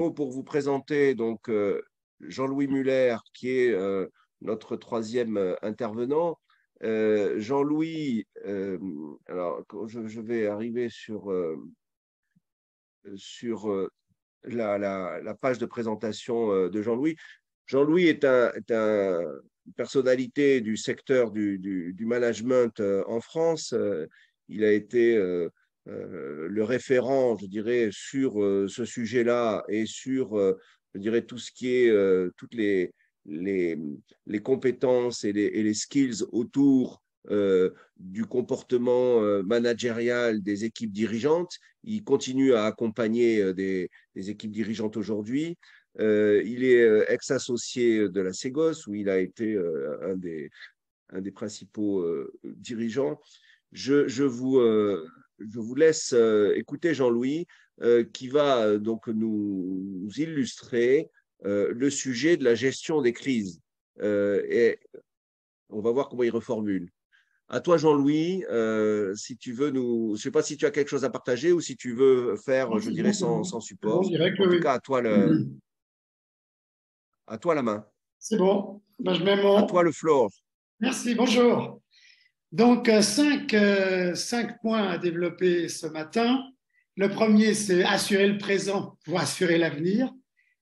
mots pour vous présenter donc Jean-Louis Muller, qui est notre troisième intervenant. Jean-Louis, alors je vais arriver sur la page de présentation de Jean-Louis. Jean-Louis est une personnalité du secteur du management en France. Il a été le référent, je dirais, sur ce sujet-là et sur, je dirais, tout ce qui est, toutes les compétences et les skills autour du comportement managérial des équipes dirigeantes. Il continue à accompagner des équipes dirigeantes aujourd'hui. Il est ex-associé de la Ségos, où il a été un des principaux dirigeants. Je vous laisse écouter Jean-Louis, qui va donc nous illustrer le sujet de la gestion des crises. Et on va voir comment il reformule. À toi, Jean-Louis, si tu veux nous… Je ne sais pas si tu as quelque chose à partager ou si tu veux faire, je dirais, sans support. Bon, en tout cas, à toi la main. C'est bon. Ben, je mets mon… À toi le floor. Merci, bonjour. Donc, cinq points à développer ce matin. Le premier, c'est assurer le présent pour assurer l'avenir.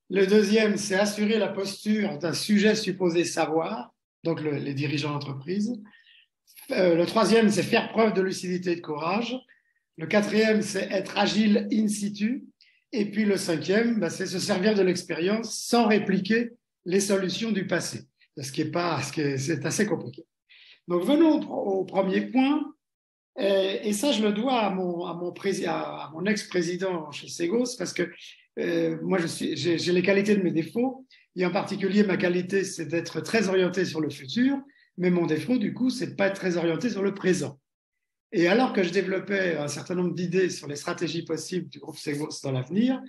Le deuxième, c'est assurer la posture d'un sujet supposé savoir, donc les dirigeants d'entreprise. Le troisième, c'est faire preuve de lucidité et de courage. Le quatrième, c'est être agile in situ. Et puis le cinquième, c'est se servir de l'expérience sans répliquer les solutions du passé, c'est assez compliqué. Donc venons au premier point. Et ça, je le dois à mon ex-président chez Ségos, parce que moi, j'ai les qualités de mes défauts, et en particulier, ma qualité, c'est d'être très orienté sur le futur, mais mon défaut, du coup, c'est de ne pas être très orienté sur le présent. Et alors que je développais un certain nombre d'idées sur les stratégies possibles du groupe Ségos dans l'avenir,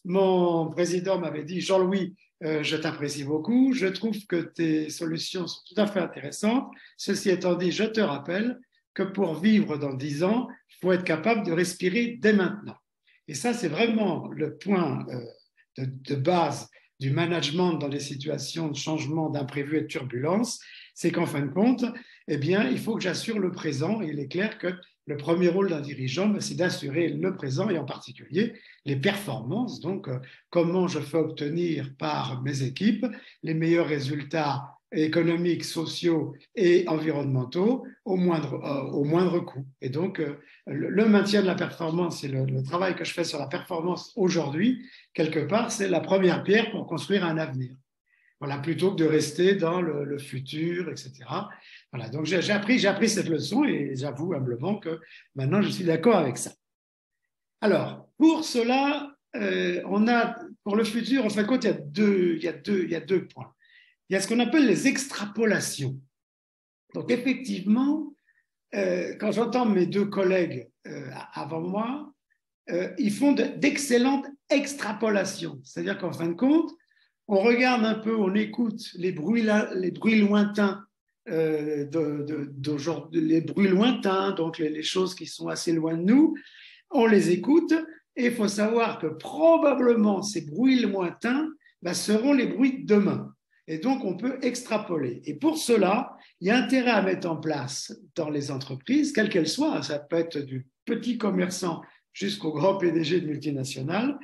mon président m'avait dit « Jean-Louis, je t'apprécie beaucoup, je trouve que tes solutions sont tout à fait intéressantes. Ceci étant dit, je te rappelle que pour vivre dans 10 ans, il faut être capable de respirer dès maintenant. » Et ça, c'est vraiment le point de base du management dans les situations de changement, d'imprévu et de turbulence, c'est qu'en fin de compte, eh bien, il faut que j'assure le présent. Et il est clair que le premier rôle d'un dirigeant, c'est d'assurer le présent et en particulier les performances. Donc, comment je fais obtenir par mes équipes les meilleurs résultats économiques, sociaux et environnementaux au moindre coût. Et donc, le maintien de la performance et le travail que je fais sur la performance aujourd'hui, quelque part, c'est la première pierre pour construire un avenir. Voilà, plutôt que de rester dans le futur, etc. Voilà, donc j'ai appris cette leçon et j'avoue humblement que maintenant je suis d'accord avec ça. Alors, pour cela, on a, pour le futur, en fin de compte, il y a deux points. Il y a ce qu'on appelle les extrapolations. Donc, effectivement, quand j'entends mes deux collègues avant moi, ils font d'excellentes extrapolations. C'est-à-dire qu'en fin de compte, on regarde un peu, on écoute les bruits lointains les bruits lointains, donc les choses qui sont assez loin de nous, on les écoute et il faut savoir que probablement ces bruits lointains seront les bruits de demain. Et donc, on peut extrapoler. Et pour cela, il y a intérêt à mettre en place dans les entreprises, quelles qu'elles soient, ça peut être du petit commerçant jusqu'au grand PDG de multinationales,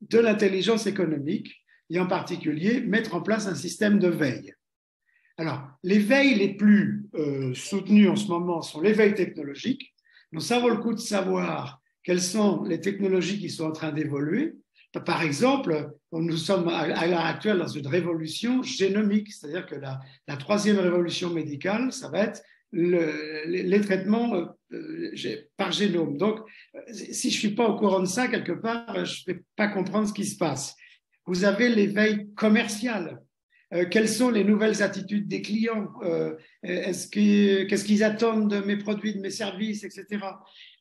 de l'intelligence économique, et en particulier mettre en place un système de veille. Alors, les veilles les plus soutenues en ce moment sont les veilles technologiques. Donc, ça vaut le coup de savoir quelles sont les technologies qui sont en train d'évoluer. Par exemple, nous sommes à l'heure actuelle dans une révolution génomique, c'est-à-dire que la troisième révolution médicale, ça va être les traitements par génome. Donc, si je ne suis pas au courant de ça, quelque part, je ne vais pas comprendre ce qui se passe. Vous avez les veilles commerciales. Quelles sont les nouvelles attitudes des clients? Qu'est-ce qu'ils attendent de mes produits, de mes services, etc.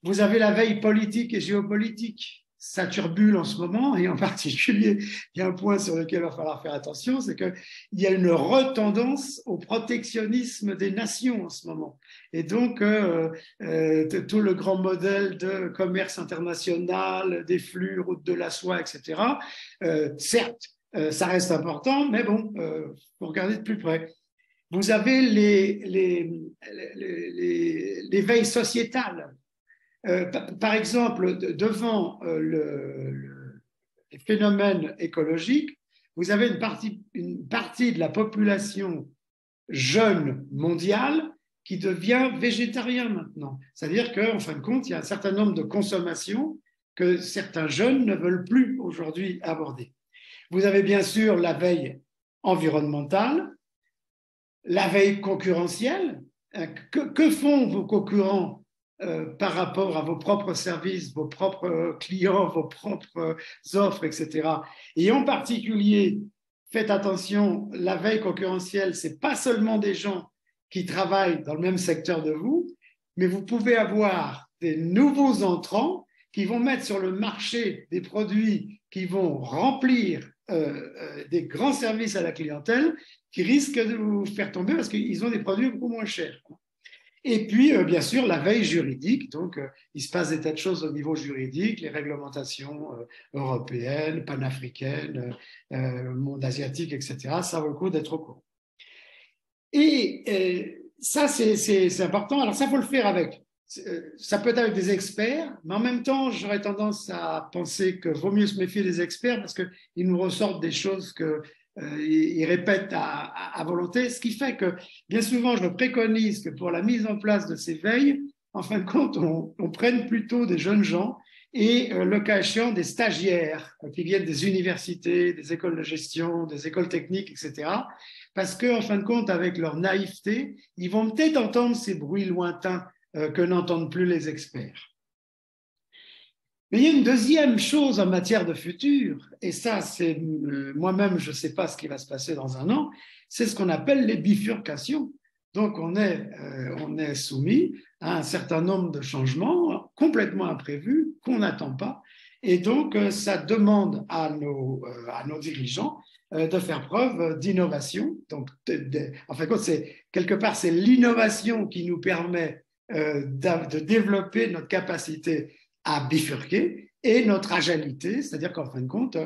Vous avez la veille politique et géopolitique. ça turbule en ce moment, et en particulier, il y a un point sur lequel il va falloir faire attention, c'est qu'il y a une retendance au protectionnisme des nations en ce moment. Et donc, tout le grand modèle de commerce international, des flux, route de la soie, etc., certes, ça reste important, mais bon, faut regarder de plus près. Vous avez l'éveil sociétal. Par exemple, devant les phénomènes écologiques, vous avez une partie de la population jeune mondiale qui devient végétarien maintenant. C'est-à-dire qu'en fin de compte, il y a un certain nombre de consommations que certains jeunes ne veulent plus aujourd'hui aborder. Vous avez bien sûr la veille environnementale, la veille concurrentielle. Que font vos concurrents par rapport à vos propres services, vos propres clients, vos propres offres, etc. Et en particulier, faites attention, la veille concurrentielle, ce n'est pas seulement des gens qui travaillent dans le même secteur de vous, mais vous pouvez avoir des nouveaux entrants qui vont mettre sur le marché des produits qui vont remplir des grands services à la clientèle qui risquent de vous faire tomber parce qu'ils ont des produits beaucoup moins chers. Et puis, bien sûr, la veille juridique. Donc, il se passe des tas de choses au niveau juridique, les réglementations européennes, panafricaines, monde asiatique, etc. Ça vaut le coup d'être au courant. Et ça, c'est important. Alors, ça, il faut le faire avec. Ça peut être avec des experts, mais en même temps, j'aurais tendance à penser que vaut mieux se méfier des experts parce qu'ils nous ressortent des choses qu'ils répètent à volonté, ce qui fait que bien souvent, je préconise que pour la mise en place de ces veilles, en fin de compte, on prenne plutôt des jeunes gens et le cas échéant des stagiaires qui viennent des universités, des écoles de gestion, des écoles techniques, etc. Parce qu'en fin de compte, avec leur naïveté, ils vont peut-être entendre ces bruits lointains que n'entendent plus les experts. Mais il y a une deuxième chose en matière de futur, et ça, c'est moi-même, je ne sais pas ce qui va se passer dans un an, c'est ce qu'on appelle les bifurcations. Donc, on est soumis à un certain nombre de changements complètement imprévus qu'on n'attend pas. Et donc, ça demande à nos dirigeants de faire preuve d'innovation. Donc, en fin de compte, quelque part, c'est l'innovation qui nous permet de développer notre capacité à bifurquer et notre agilité, c'est-à-dire qu'en fin de compte,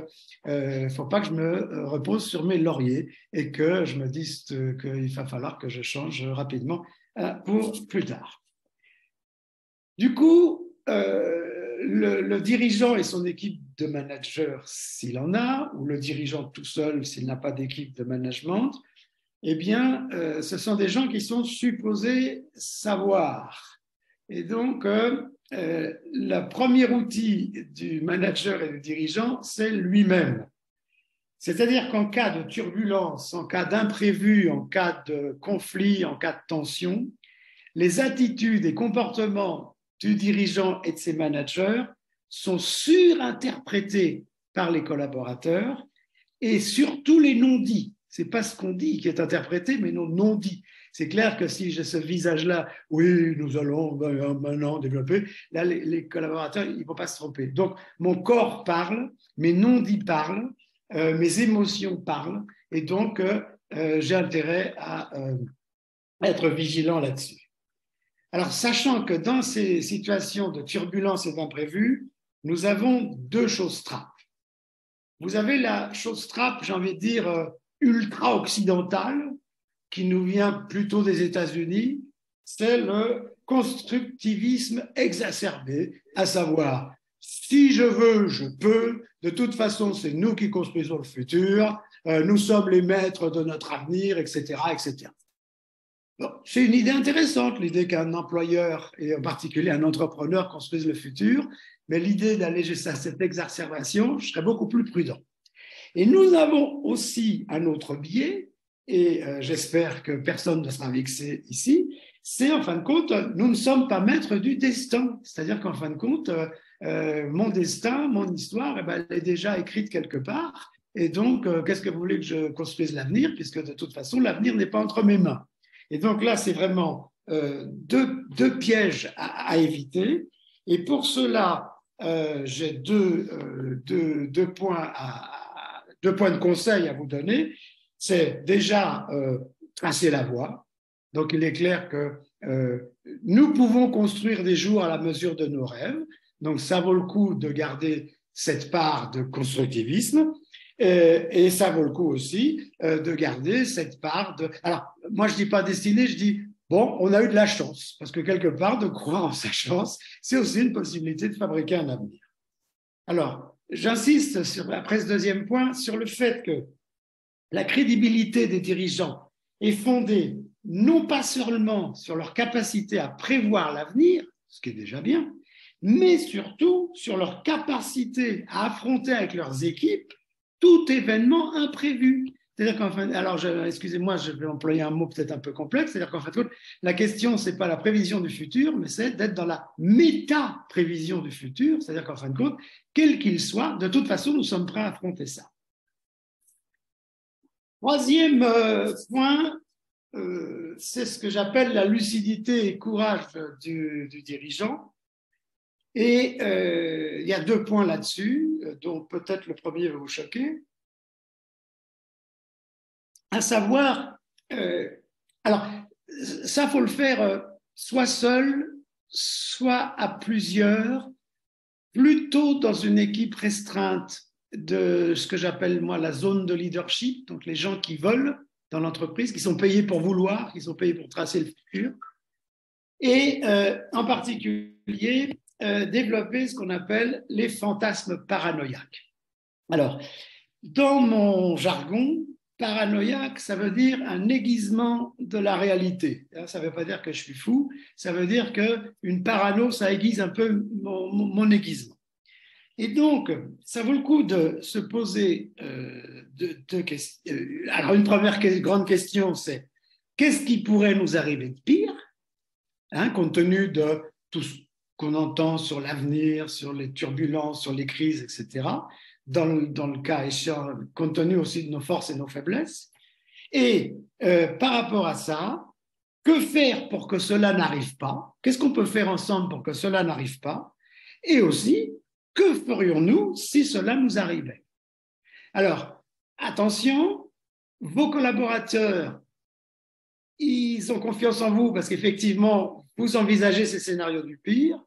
il ne faut pas que je me repose sur mes lauriers et que je me dise qu'il va falloir que je change rapidement pour plus tard. Du coup, le dirigeant et son équipe de managers, s'il en a, ou le dirigeant tout seul s'il n'a pas d'équipe de management, eh bien, ce sont des gens qui sont supposés savoir. Et donc, le premier outil du manager et du dirigeant, c'est lui-même. C'est-à-dire qu'en cas de turbulence, en cas d'imprévu, en cas de conflit, en cas de tension, les attitudes et comportements du dirigeant et de ses managers sont surinterprétés par les collaborateurs et surtout les non-dits. Ce n'est pas ce qu'on dit qui est interprété, mais non dit. C'est clair que si j'ai ce visage-là, oui, nous allons maintenant développer, là, les collaborateurs, ils ne vont pas se tromper. Donc, mon corps parle, mes non-dits parlent, mes émotions parlent, et donc, j'ai intérêt à être vigilant là-dessus. Alors, sachant que dans ces situations de turbulence et d'imprévu, nous avons deux choses trappes. Vous avez la chose trappe, j'ai envie de dire, ultra-occidentale, qui nous vient plutôt des États-Unis, c'est le constructivisme exacerbé, à savoir, si je veux, je peux, de toute façon, c'est nous qui construisons le futur, nous sommes les maîtres de notre avenir, etc., etc. Bon, c'est une idée intéressante, l'idée qu'un employeur, et en particulier un entrepreneur, construise le futur, mais l'idée d'aller jusqu'à cette exacerbation, je serais beaucoup plus prudent. Et nous avons aussi un autre biais, et j'espère que personne ne sera vexé ici, c'est en fin de compte, nous ne sommes pas maîtres du destin. C'est-à-dire qu'en fin de compte, mon destin, mon histoire, eh ben, elle est déjà écrite quelque part. Et donc, qu'est-ce que vous voulez que je construise l'avenir, puisque de toute façon, l'avenir n'est pas entre mes mains. Et donc là, c'est vraiment deux pièges à éviter. Et pour cela, j'ai deux points de conseil à vous donner. C'est déjà tracer la voie. Donc, il est clair que nous pouvons construire des jours à la mesure de nos rêves. Donc, ça vaut le coup de garder cette part de constructivisme. Et ça vaut le coup aussi de garder cette part de... Alors, moi, je ne dis pas destinée, je dis, bon, on a eu de la chance, parce que quelque part, de croire en sa chance, c'est aussi une possibilité de fabriquer un avenir. Alors, j'insiste après ce deuxième point, sur le fait que la crédibilité des dirigeants est fondée non pas seulement sur leur capacité à prévoir l'avenir, ce qui est déjà bien, mais surtout sur leur capacité à affronter avec leurs équipes tout événement imprévu. C'est-à-dire qu'en fin, alors excusez-moi, je vais employer un mot peut-être un peu complexe, c'est-à-dire qu'en fait, la question, ce n'est pas la prévision du futur, mais c'est d'être dans la méta-prévision du futur, c'est-à-dire qu'en fin de compte, quel qu'il soit, de toute façon, nous sommes prêts à affronter ça. Troisième point, c'est ce que j'appelle la lucidité et courage du dirigeant. Et il y a deux points là-dessus, dont peut-être le premier va vous choquer. À savoir, alors ça, faut le faire soit seul, soit à plusieurs, plutôt dans une équipe restreinte de ce que j'appelle moi la zone de leadership, donc les gens qui veulent dans l'entreprise, qui sont payés pour vouloir, qui sont payés pour tracer le futur, et en particulier développer ce qu'on appelle les fantasmes paranoïaques. Alors, dans mon jargon, paranoïaque, ça veut dire un aiguisement de la réalité. Ça ne veut pas dire que je suis fou, ça veut dire qu'une parano, ça aiguise un peu mon aiguisement. Et donc, ça vaut le coup de se poser deux questions. Alors, une première grande question, c'est qu'est-ce qui pourrait nous arriver de pire, compte tenu de tout ce qu'on entend sur l'avenir, sur les turbulences, sur les crises, etc., dans le cas échéant, compte tenu aussi de nos forces et nos faiblesses. Et par rapport à ça, que faire pour que cela n'arrive pas? Qu'est-ce qu'on peut faire ensemble pour que cela n'arrive pas? Et aussi, que ferions-nous si cela nous arrivait? Alors, attention, vos collaborateurs, ils ont confiance en vous parce qu'effectivement, vous envisagez ces scénarios du pire.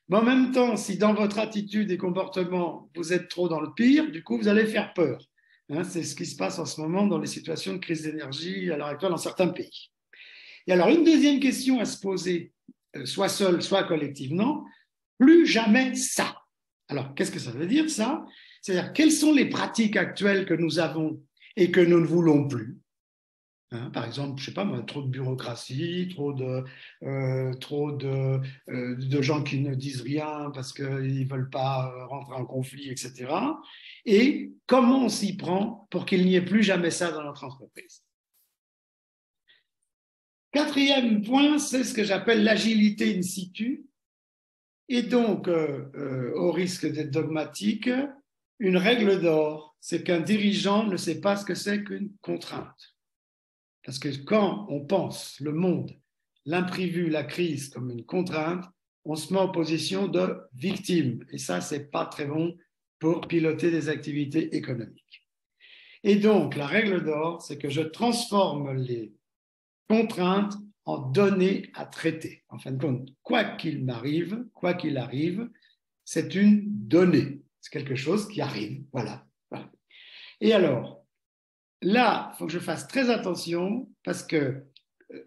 Mais en même temps, si dans votre attitude et comportement, vous êtes trop dans le pire, du coup, vous allez faire peur. C'est ce qui se passe en ce moment dans les situations de crise d'énergie à l'heure actuelle dans certains pays. Et alors, une deuxième question à se poser, soit seul, soit collectivement, plus jamais ça. Alors, qu'est-ce que ça veut dire, ça? C'est-à-dire, quelles sont les pratiques actuelles que nous avons et que nous ne voulons plus? Par exemple, je sais pas moi, trop de bureaucratie, trop de gens qui ne disent rien parce qu'ils ne veulent pas rentrer en conflit, etc. Et comment on s'y prend pour qu'il n'y ait plus jamais ça dans notre entreprise? Quatrième point, c'est ce que j'appelle l'agilité in situ. Et donc, au risque d'être dogmatique, une règle d'or, c'est qu'un dirigeant ne sait pas ce que c'est qu'une contrainte. Parce que quand on pense le monde, l'imprévu, la crise comme une contrainte, on se met en position de victime. Et ça, ce n'est pas très bon pour piloter des activités économiques. Et donc, la règle d'or, c'est que je transforme les contraintes en données à traiter. En fin de compte, quoi qu'il m'arrive, quoi qu'il arrive, c'est une donnée. C'est quelque chose qui arrive. Voilà. Et alors, là, il faut que je fasse très attention parce que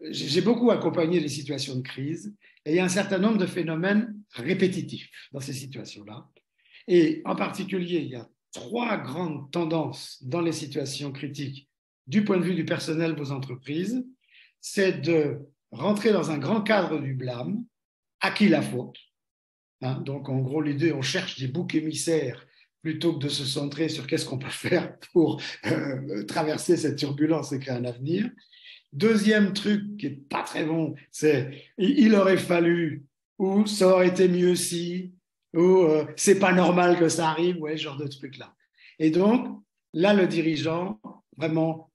j'ai beaucoup accompagné les situations de crise et il y a un certain nombre de phénomènes répétitifs dans ces situations-là. Et en particulier, il y a trois grandes tendances dans les situations critiques du point de vue du personnel de vos entreprises. C'est de rentrer dans un grand cadre du blâme, à qui la faute. Donc, en gros, l'idée, on cherche des boucs émissaires plutôt que de se centrer sur qu'est-ce qu'on peut faire pour traverser cette turbulence et créer un avenir. Deuxième truc qui n'est pas très bon, c'est il aurait fallu, ou ça aurait été mieux si, ou c'est pas normal que ça arrive, ouais, ce genre de trucs-là. Et donc, là, le dirigeant, vraiment,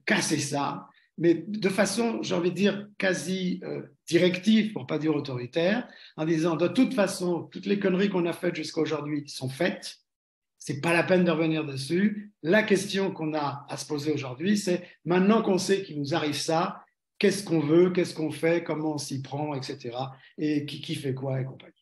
casser ça, mais de façon, j'ai envie de dire, quasi directive, pour ne pas dire autoritaire, en disant de toute façon, toutes les conneries qu'on a faites jusqu'à aujourd'hui sont faites. Ce n'est pas la peine de revenir dessus. La question qu'on a à se poser aujourd'hui, c'est maintenant qu'on sait qu'il nous arrive ça, qu'est-ce qu'on veut, qu'est-ce qu'on fait, comment on s'y prend, etc. Et qui fait quoi et compagnie.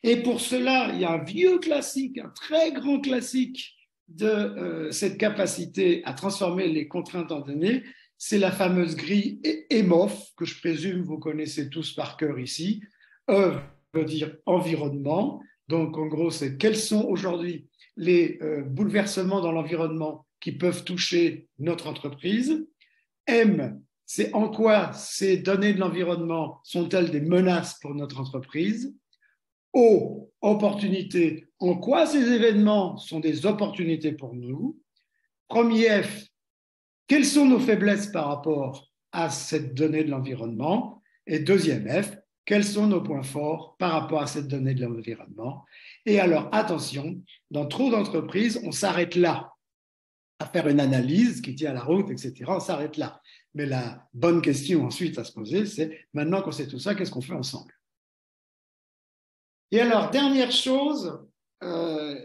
Et pour cela, il y a un vieux classique, un très grand classique de cette capacité à transformer les contraintes en données, c'est la fameuse grille EMOF, que je présume vous connaissez tous par cœur ici. E veut dire environnement. Donc, en gros, c'est quels sont aujourd'hui les bouleversements dans l'environnement qui peuvent toucher notre entreprise. M, c'est en quoi ces données de l'environnement sont-elles des menaces pour notre entreprise. O, opportunité, en quoi ces événements sont des opportunités pour nous. Premier F, quelles sont nos faiblesses par rapport à cette donnée de l'environnement. Et deuxième F, quels sont nos points forts par rapport à cette donnée de l'environnement. Et alors, attention, dans trop d'entreprises, on s'arrête là, à faire une analyse qui tient la route, etc. On s'arrête là. Mais la bonne question ensuite à se poser, c'est maintenant qu'on sait tout ça, qu'est-ce qu'on fait ensemble? Et alors, dernière chose,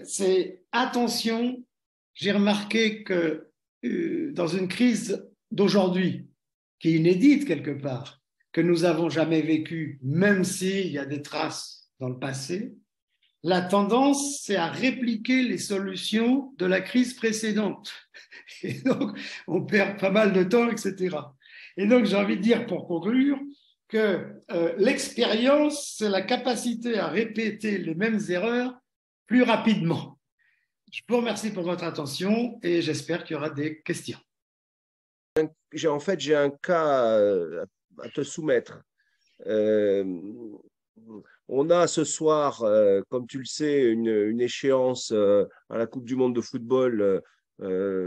c'est attention, j'ai remarqué que dans une crise d'aujourd'hui, qui est inédite quelque part, que nous n'avons jamais vécue, même s'il y a des traces dans le passé, la tendance, c'est à répliquer les solutions de la crise précédente. Et donc, on perd pas mal de temps, etc. Et donc, j'ai envie de dire, pour conclure, que l'expérience, c'est la capacité à répéter les mêmes erreurs plus rapidement. Je vous remercie pour votre attention et j'espère qu'il y aura des questions. En fait, j'ai un cas à te soumettre. Euh, on a ce soir, comme tu le sais, une échéance à la Coupe du monde de football,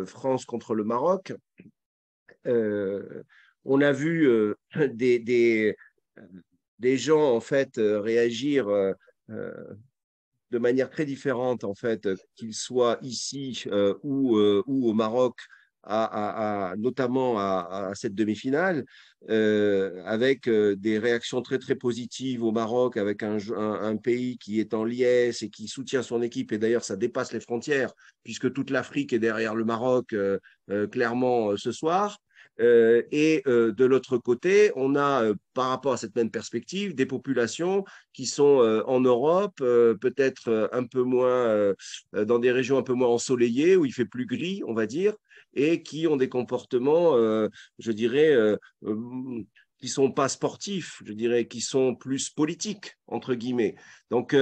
France contre le Maroc. On a vu des gens en fait réagir de manière très différente, en fait, qu'ils soient ici ou au Maroc, notamment à cette demi-finale, avec des réactions très, très positives au Maroc, avec un pays qui est en liesse et qui soutient son équipe. Et d'ailleurs, ça dépasse les frontières, puisque toute l'Afrique est derrière le Maroc, clairement, ce soir. De l'autre côté, on a, par rapport à cette même perspective, des populations qui sont en Europe, peut-être un peu moins, dans des régions un peu moins ensoleillées, où il fait plus gris, on va dire, et qui ont des comportements, je dirais, qui ne sont pas sportifs, je dirais, qui sont plus politiques, entre guillemets. Donc,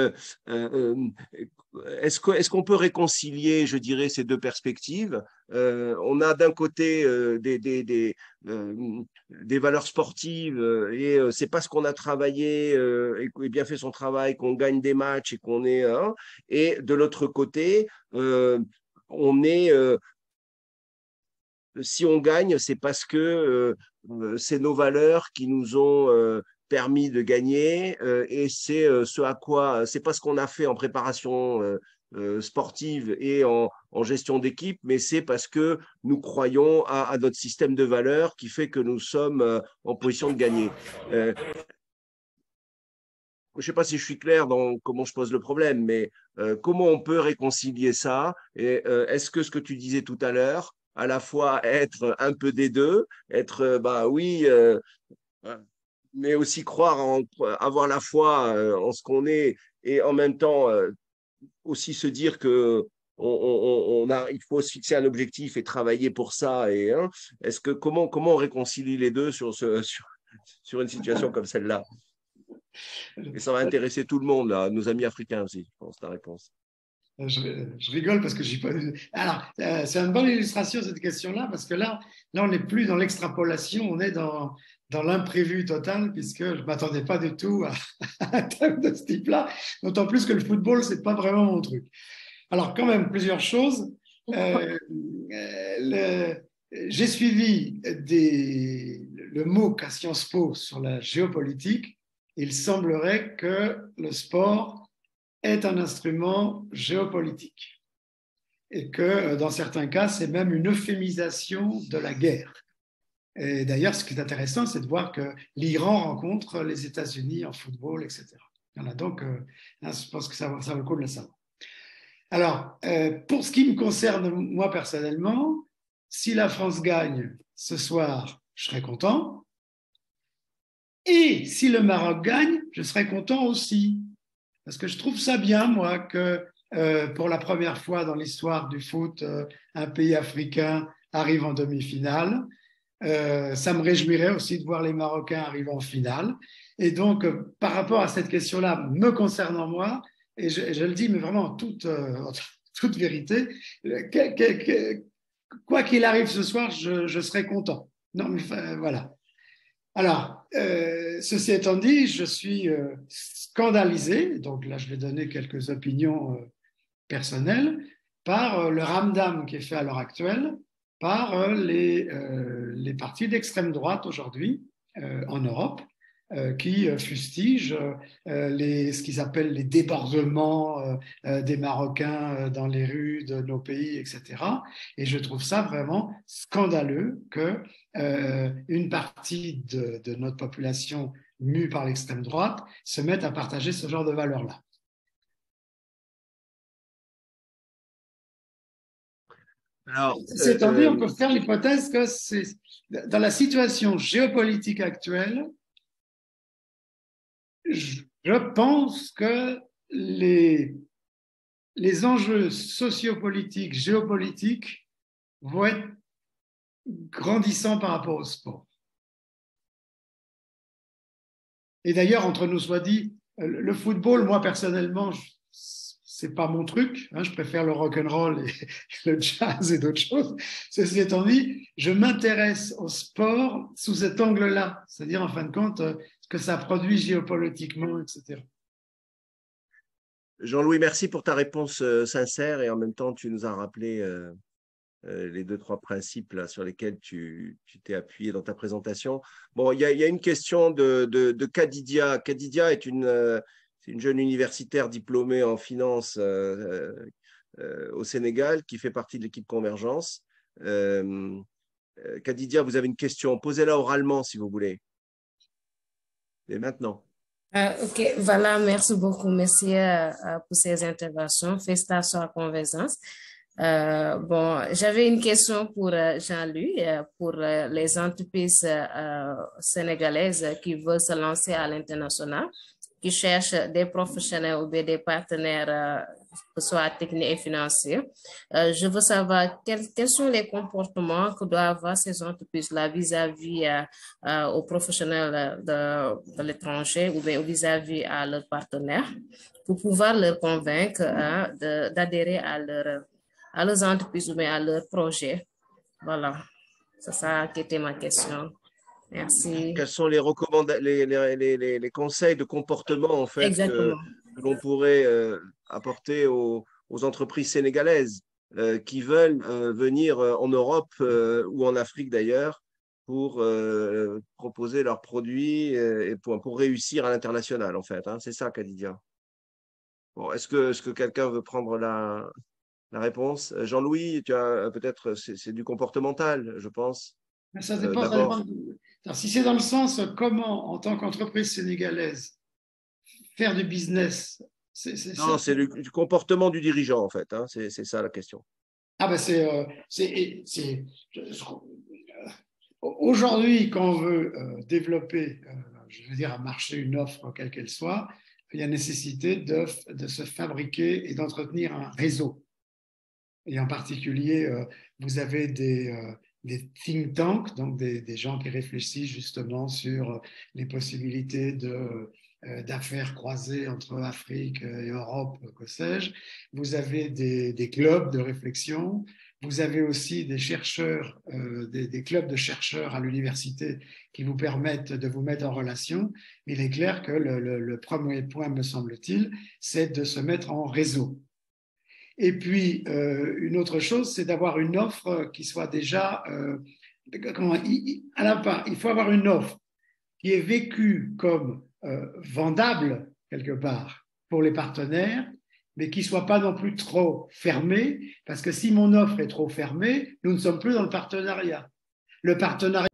est-ce qu'on peut réconcilier, je dirais, ces deux perspectives? On a d'un côté des valeurs sportives et c'est parce qu'on a travaillé et bien fait son travail qu'on gagne des matchs et qu'on est... et de l'autre côté, on est... si on gagne, c'est parce que c'est nos valeurs qui nous ont permis de gagner et c'est ce à quoi, c'est pas ce qu'on a fait en préparation sportive et en gestion d'équipe, mais c'est parce que nous croyons à notre système de valeurs qui fait que nous sommes en position de gagner. Je ne sais pas si je suis clair dans comment je pose le problème, mais comment on peut réconcilier ça? Et est-ce que ce que tu disais tout à l'heure, à la fois être un peu des deux, être, bah oui, mais aussi croire avoir la foi en ce qu'on est, et en même temps aussi se dire que il faut se fixer un objectif et travailler pour ça. Et est-ce que comment on réconcilie les deux sur une situation comme celle-là? Et ça va intéresser tout le monde, là, nos amis africains aussi, je pense, ta réponse. Je rigole parce que je suis pas. Alors, c'est une bonne illustration cette question-là parce que là, on n'est plus dans l'extrapolation, on est dans l'imprévu total puisque je ne m'attendais pas du tout à un thème de ce type-là. D'autant plus que le football, c'est pas vraiment mon truc. Alors, quand même, plusieurs choses. J'ai suivi le MOOC à Sciences Po sur la géopolitique. Il semblerait que le sport est un instrument géopolitique et que dans certains cas, c'est même une euphémisation de la guerre. Et d'ailleurs, ce qui est intéressant, c'est de voir que l'Iran rencontre les États-Unis en football, etc. Voilà, donc, je pense que ça vaut le coup de le savoir. Alors, pour ce qui me concerne, moi personnellement, si la France gagne ce soir, je serai content. Et si le Maroc gagne, je serai content aussi. Parce que je trouve ça bien, moi, que pour la première fois dans l'histoire du foot, un pays africain arrive en demi-finale. Ça me réjouirait aussi de voir les Marocains arriver en finale. Et donc, par rapport à cette question-là, me concernant moi, et je le dis, mais vraiment en toute vérité, quoi qu'il arrive ce soir, je serai content. Non, mais voilà. Alors, ceci étant dit, je suis scandalisé, donc là je vais donner quelques opinions personnelles, par le ramdam qui est fait à l'heure actuelle par les partis d'extrême droite aujourd'hui en Europe, qui fustigent ce qu'ils appellent les débordements des Marocains dans les rues de nos pays, etc. Et je trouve ça vraiment scandaleux que une partie de notre population mue par l'extrême droite se mette à partager ce genre de valeurs-là. Alors, Ceci étant dit, on peut faire l'hypothèse que dans la situation géopolitique actuelle, je pense que les enjeux sociopolitiques, géopolitiques vont être grandissants par rapport au sport. Et d'ailleurs, entre nous soit dit, le football, moi personnellement, c'est pas mon truc. Hein, je préfère le rock'n'roll et le jazz et d'autres choses. Ceci étant dit, je m'intéresse au sport sous cet angle-là, c'est-à-dire en fin de compte ce que ça produit géopolitiquement, etc. Jean-Louis, merci pour ta réponse sincère et en même temps, tu nous as rappelé les deux, trois principes là, sur lesquels tu t'es appuyé dans ta présentation. Bon, il y a une question de Kadidia. Kadidia est c'est une jeune universitaire diplômée en finance au Sénégal qui fait partie de l'équipe Convergence. Kadidia, vous avez une question. Posez-la oralement si vous voulez. Et maintenant. Ok, voilà, merci beaucoup, monsieur, pour ces interventions. Félicitations à Convergence. Bon, j'avais une question pour Jean-Louis, pour les entreprises sénégalaises qui veulent se lancer à l'international, qui cherchent des professionnels ou bien des partenaires, que ce soit techniques et financiers. Je veux savoir quels sont les comportements que doivent avoir ces entreprises-là vis-à-vis aux professionnels de l'étranger ou bien vis-à-vis à leurs partenaires pour pouvoir leur convaincre d'adhérer à leurs entreprises ou bien à leurs projets. Voilà, c'est ça qui était ma question. Merci. Quels sont les les conseils de comportement en fait Exactement. que l'on pourrait apporter aux entreprises sénégalaises qui veulent venir en Europe ou en Afrique d'ailleurs pour proposer leurs produits et pour réussir à l'international en fait. Hein, c'est ça, Kadidia. Bon, est-ce que quelqu'un veut prendre la réponse? Jean-Louis, tu as peut-être c'est du comportemental, je pense. Mais ça dépend, D'abord. si c'est dans le sens comment, en tant qu'entreprise sénégalaise, faire du business, Non, c'est du comportement du dirigeant, en fait. Hein, c'est ça la question. Ah ben aujourd'hui, quand on veut développer, je veux dire, un marché, une offre, quelle qu'elle soit, il y a nécessité de se fabriquer et d'entretenir un réseau. Et en particulier, vous avez des think tanks, donc des gens qui réfléchissent justement sur les possibilités d'affaires croisées entre Afrique et Europe, que sais-je. Vous avez des clubs de réflexion. Vous avez aussi des chercheurs, des clubs de chercheurs à l'université qui vous permettent de vous mettre en relation. Il est clair que le premier point, me semble-t-il, c'est de se mettre en réseau. Et puis, une autre chose, c'est d'avoir une offre qui soit déjà... à la part, il faut avoir une offre qui est vécue comme vendable, quelque part, pour les partenaires, mais qui ne soit pas non plus trop fermée, parce que si mon offre est trop fermée, nous ne sommes plus dans le partenariat. Le partenariat